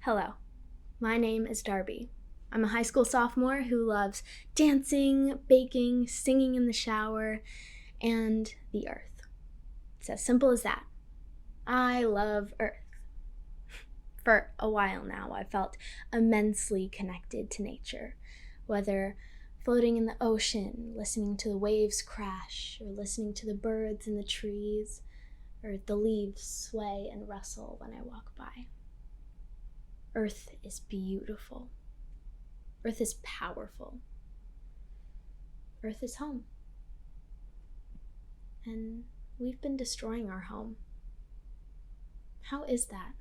Hello, my name is Darby. I'm a high school sophomore who loves dancing, baking, singing in the shower, and the earth. It's as simple as that. I love Earth. For a while now, I've felt immensely connected to nature, whether floating in the ocean, listening to the waves crash, or listening to the birds in the trees, or the leaves sway and rustle when I walk by. Earth is beautiful. Earth is powerful. Earth is home. And we've been destroying our home. How is that?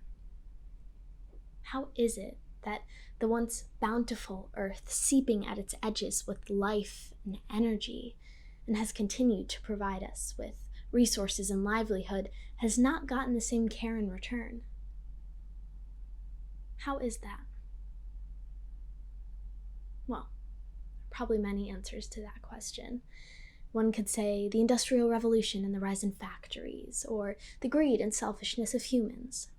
How is it that the once bountiful Earth, seeping at its edges with life and energy, and has continued to provide us with resources and livelihood, has not gotten the same care in return? How is that? Well, probably many answers to that question. One could say the Industrial Revolution and the rise in factories, or the greed and selfishness of humans.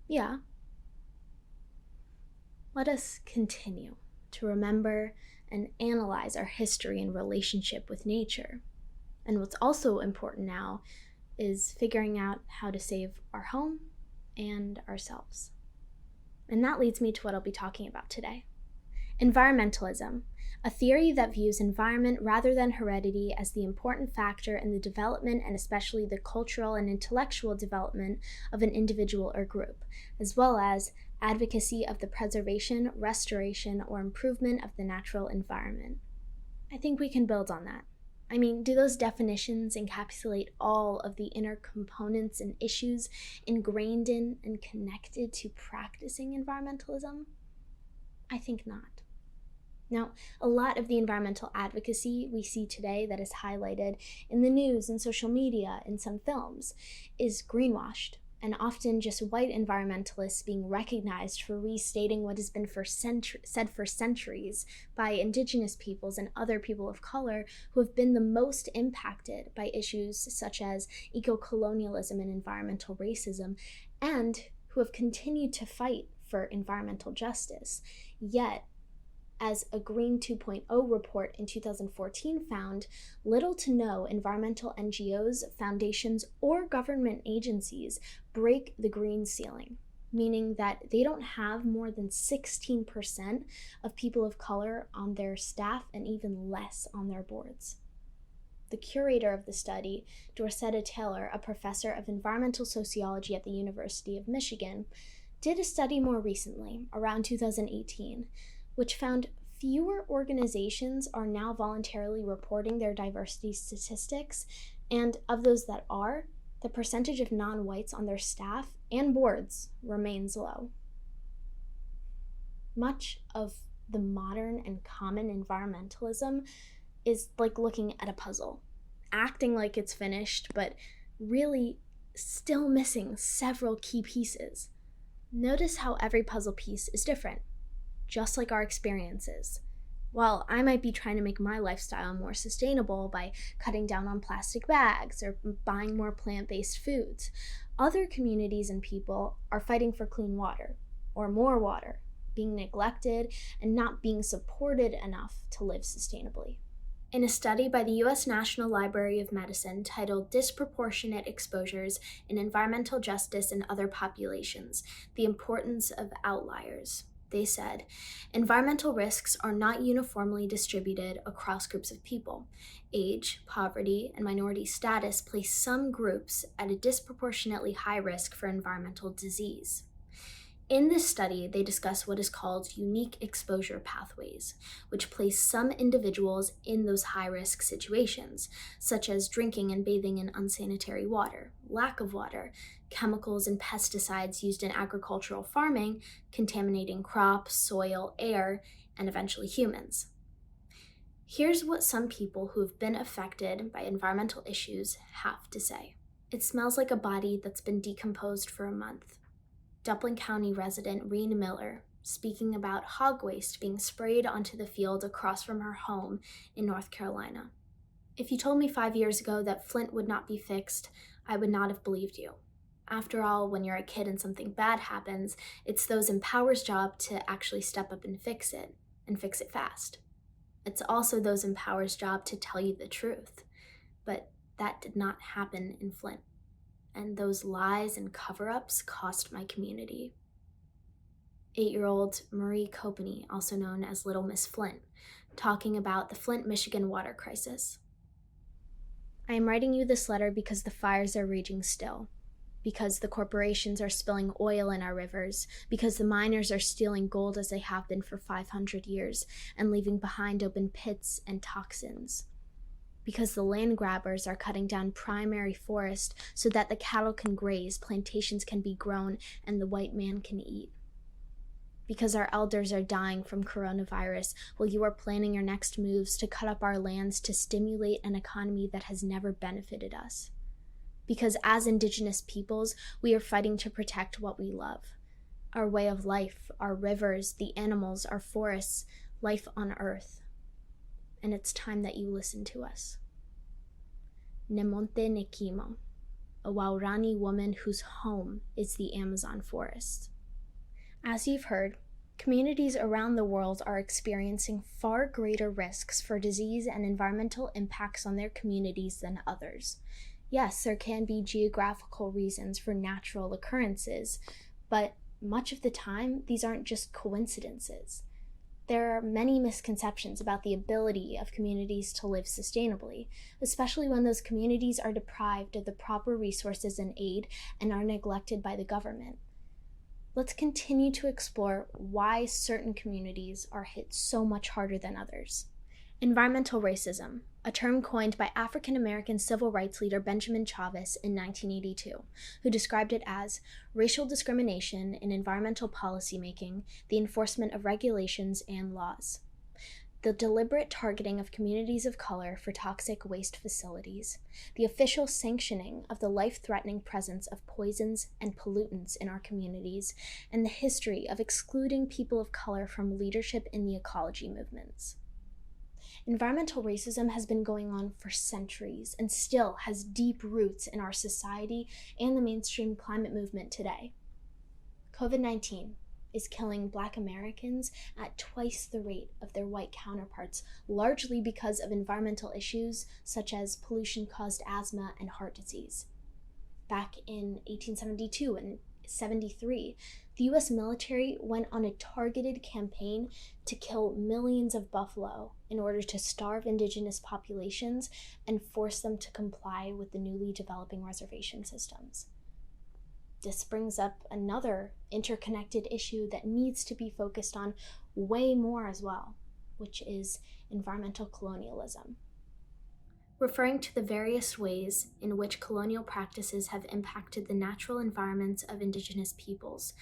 Yeah. Let us continue to remember and analyze our history and relationship with nature. And what's also important now is figuring out how to save our home and ourselves. And that leads me to what I'll be talking about today. Environmentalism, a theory that views environment rather than heredity as the important factor in the development and especially the cultural and intellectual development of an individual or group, as well as advocacy of the preservation, restoration, or improvement of the natural environment. I think we can build on that. I mean, do those definitions encapsulate all of the inner components and issues ingrained in and connected to practicing environmentalism? I think not. Now, a lot of the environmental advocacy we see today that is highlighted in the news and social media and some films is greenwashed, and often just white environmentalists being recognized for restating what has been said for centuries by indigenous peoples and other people of color who have been the most impacted by issues such as eco-colonialism and environmental racism, and who have continued to fight for environmental justice. Yet, as a Green 2.0 report in 2014 found, little to no environmental NGOs, foundations, or government agencies break the green ceiling, meaning that they don't have more than 16% of people of color on their staff and even less on their boards. The curator of the study, Dorcetta Taylor, a professor of environmental sociology at the University of Michigan, did a study more recently, around 2018, which found fewer organizations are now voluntarily reporting their diversity statistics, and of those that are, the percentage of non-whites on their staff and boards remains low. Much of the modern and common environmentalism is like looking at a puzzle, acting like it's finished, but really still missing several key pieces. Notice how every puzzle piece is different, just like our experiences. While I might be trying to make my lifestyle more sustainable by cutting down on plastic bags or buying more plant-based foods, other communities and people are fighting for clean water or more water, being neglected and not being supported enough to live sustainably. In a study by the U.S. National Library of Medicine titled Disproportionate Exposures in Environmental Justice and Other Populations, The Importance of Outliers, they said, environmental risks are not uniformly distributed across groups of people. Age, poverty, and minority status place some groups at a disproportionately high risk for environmental disease. In this study, they discuss what is called unique exposure pathways, which place some individuals in those high-risk situations, such as drinking and bathing in unsanitary water, lack of water, chemicals and pesticides used in agricultural farming, contaminating crops, soil, air, and eventually humans. Here's what some people who have been affected by environmental issues have to say. It smells like a body that's been decomposed for a month. Duplin County resident Rena Miller, speaking about hog waste being sprayed onto the field across from her home in North Carolina. If you told me 5 years ago that Flint would not be fixed, I would not have believed you. After all, when you're a kid and something bad happens, it's those in power's job to actually step up and fix it fast. It's also those in power's job to tell you the truth. But that did not happen in Flint. And those lies and cover-ups cost my community. 8-year-old Marie Copeny, also known as Little Miss Flint, talking about the Flint, Michigan water crisis. I am writing you this letter because the fires are raging still, because the corporations are spilling oil in our rivers, because the miners are stealing gold as they have been for 500 years and leaving behind open pits and toxins, because the land grabbers are cutting down primary forest so that the cattle can graze, plantations can be grown, and the white man can eat. Because our elders are dying from coronavirus while you are planning your next moves to cut up our lands to stimulate an economy that has never benefited us. Because as Indigenous peoples, we are fighting to protect what we love. Our way of life, our rivers, the animals, our forests, life on Earth. And it's time that you listen to us. Nemonte Nekimo, a Waorani woman whose home is the Amazon forest. As you've heard, communities around the world are experiencing far greater risks for disease and environmental impacts on their communities than others. Yes, there can be geographical reasons for natural occurrences, but much of the time, these aren't just coincidences. There are many misconceptions about the ability of communities to live sustainably, especially when those communities are deprived of the proper resources and aid and are neglected by the government. Let's continue to explore why certain communities are hit so much harder than others. Environmental racism, a term coined by African-American civil rights leader Benjamin Chavez in 1982, who described it as racial discrimination in environmental policymaking, the enforcement of regulations and laws. The deliberate targeting of communities of color for toxic waste facilities, the official sanctioning of the life-threatening presence of poisons and pollutants in our communities, and the history of excluding people of color from leadership in the ecology movements. Environmental racism has been going on for centuries and still has deep roots in our society and the mainstream climate movement today. COVID-19 is killing Black Americans at twice the rate of their white counterparts, largely because of environmental issues such as pollution-caused asthma and heart disease. Back in 1872 and 73, the U.S. military went on a targeted campaign to kill millions of buffalo in order to starve indigenous populations and force them to comply with the newly developing reservation systems. This brings up another interconnected issue that needs to be focused on way more as well, which is environmental colonialism. Referring to the various ways in which colonial practices have impacted the natural environments of indigenous peoples.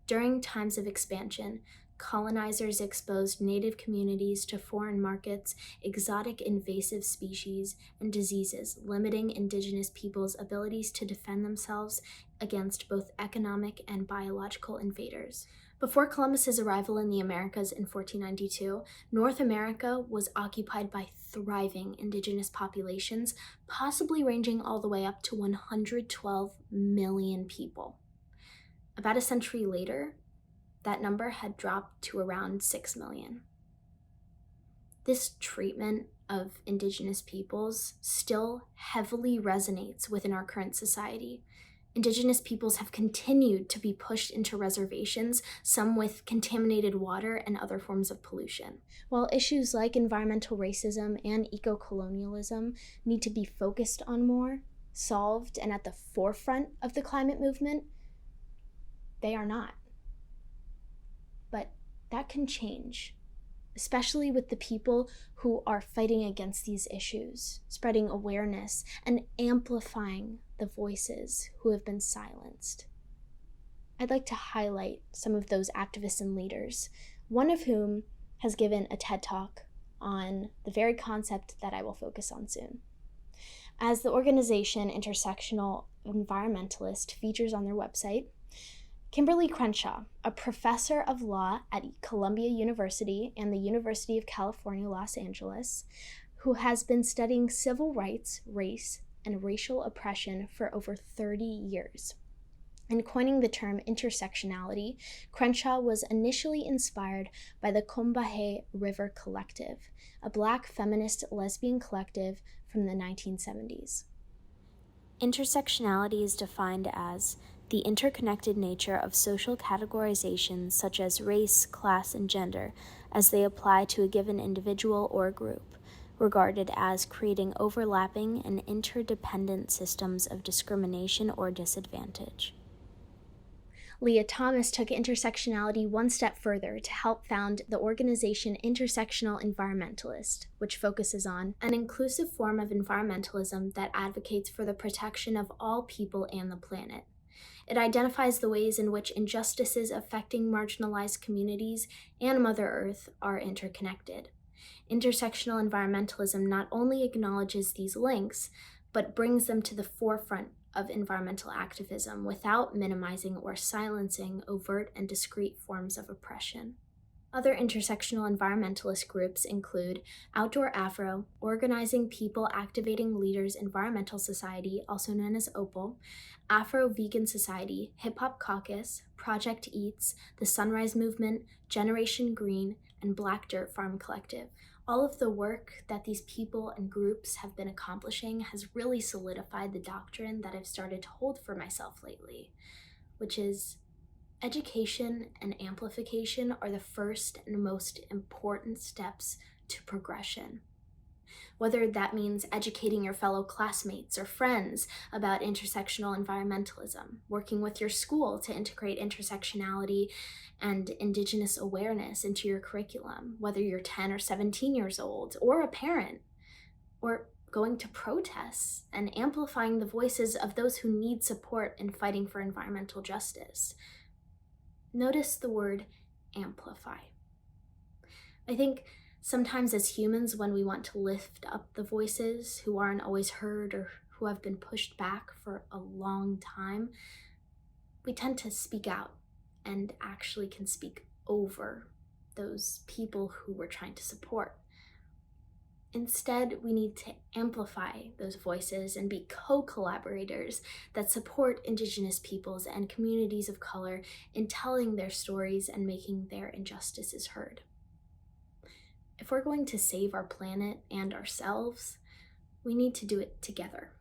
During times of expansion, colonizers exposed native communities to foreign markets, exotic invasive species, and diseases, limiting indigenous peoples' abilities to defend themselves against both economic and biological invaders. Before Columbus's arrival in the Americas in 1492, North America was occupied by thriving indigenous populations, possibly ranging all the way up to 112 million people. About a century later, that number had dropped to around 6 million. This treatment of indigenous peoples still heavily resonates within our current society. Indigenous peoples have continued to be pushed into reservations, some with contaminated water and other forms of pollution. While issues like environmental racism and eco-colonialism need to be focused on more, solved, and at the forefront of the climate movement, they are not. But that can change, especially with the people who are fighting against these issues, spreading awareness and amplifying the voices who have been silenced. I'd like to highlight some of those activists and leaders, one of whom has given a TED Talk on the very concept that I will focus on soon. As the organization Intersectional Environmentalist features on their website, Kimberly Crenshaw, a professor of law at Columbia University and the University of California, Los Angeles, who has been studying civil rights, race, and racial oppression for over 30 years. In coining the term intersectionality, Crenshaw was initially inspired by the Combahee River Collective, a Black feminist lesbian collective from the 1970s. Intersectionality is defined as the interconnected nature of social categorizations such as race, class, and gender as they apply to a given individual or group, regarded as creating overlapping and interdependent systems of discrimination or disadvantage. Leah Thomas took intersectionality one step further to help found the organization Intersectional Environmentalist, which focuses on an inclusive form of environmentalism that advocates for the protection of all people and the planet. It identifies the ways in which injustices affecting marginalized communities and Mother Earth are interconnected. Intersectional environmentalism not only acknowledges these links, but brings them to the forefront of environmental activism without minimizing or silencing overt and discrete forms of oppression. Other intersectional environmentalist groups include Outdoor Afro, Organizing People Activating Leaders Environmental Society, also known as OPAL, Afro Vegan Society, Hip Hop Caucus, Project Eats, the Sunrise Movement, Generation Green, and Black Dirt Farm Collective. All of the work that these people and groups have been accomplishing has really solidified the doctrine that I've started to hold for myself lately, which is education and amplification are the first and most important steps to progression. Whether that means educating your fellow classmates or friends about intersectional environmentalism, working with your school to integrate intersectionality and Indigenous awareness into your curriculum, whether you're 10 or 17 years old, or a parent, or going to protests and amplifying the voices of those who need support in fighting for environmental justice. Notice the word amplify. I think sometimes as humans, when we want to lift up the voices who aren't always heard or who have been pushed back for a long time, we tend to speak out and actually can speak over those people who we're trying to support. Instead, we need to amplify those voices and be co-collaborators that support Indigenous peoples and communities of color in telling their stories and making their injustices heard. If we're going to save our planet and ourselves, we need to do it together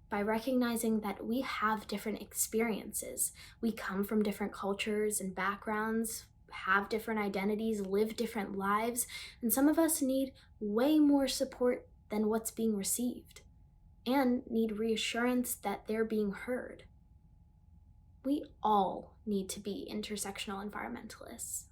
by recognizing that we have different experiences. We come from different cultures and backgrounds, have different identities, live different lives, and some of us need way more support than what's being received, and need reassurance that they're being heard. We all need to be intersectional environmentalists.